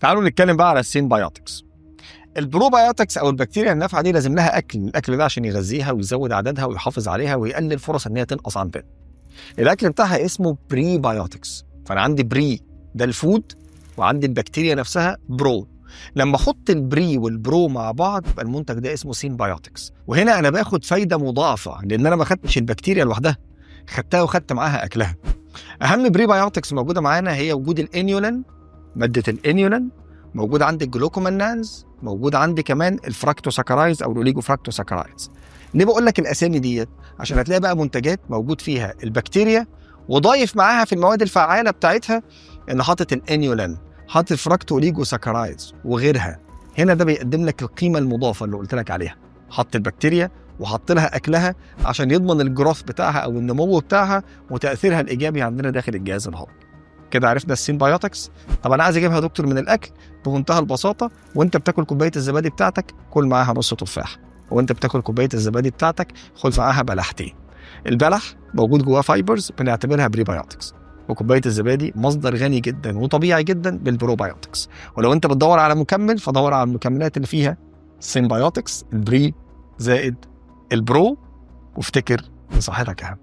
تعالوا نتكلم بقى على السيمبايوتكس. البروبايوتكس او البكتيريا النافعه دي لازم لها الاكل ده عشان يغذيها ويزود عددها ويحافظ عليها ويقلل فرص ان هي تنقص عندنا. الاكل بتاعها اسمه بريبايوتكس. فانا عندي بري ده الفود، وعندي البكتيريا نفسها برو. لما احط البري والبرو مع بعض يبقى المنتج ده اسمه سيمبايوتكس. وهنا انا باخد فايده مضاعفه لان انا ما خدتش البكتيريا لوحدها، خدتها وخدت معاها اكلها. اهم بريبايوتكس موجوده معانا هي وجود الانيولين، ماده الانيولين موجود عندي، الجلوكومانانز موجود عندي، كمان الفراكتوساكرايز او الاوليجوفراكتوساكرايز. ليه بقول لك الاسامي ديت؟ عشان هتلاقي بقى منتجات موجود فيها البكتيريا وضايف معاها في المواد الفعاله بتاعتها ان حاطط الانيولين، حاطط الفراكتو اوليجوساكرايز وغيرها. هنا ده بيقدم لك القيمه المضافه اللي قلت لك عليها، حط البكتيريا وحط لها اكلها عشان يضمن الجروث بتاعها او النمو بتاعها وتاثيرها الايجابي عندنا داخل الجهاز الهضمي. كده عرفنا السيمبايوتكس. طب انا عايز اجيبها يا دكتور من الاكل بمنتهى البساطه، وانت بتاكل كوبايه الزبادي بتاعتك كل معاها نص تفاح، وانت بتاكل كوبايه الزبادي بتاعتك خد معاها بلحتين. البلح موجود جواه فايبرز بنعتبرها بريبايوتكس، وكوبايه الزبادي مصدر غني جدا وطبيعي جدا بالبروبايوتكس. ولو انت بتدور على مكمل فدور على المكملات اللي فيها سيمبايوتكس، البري زائد البرو، وافتكر ان صحتك اهم.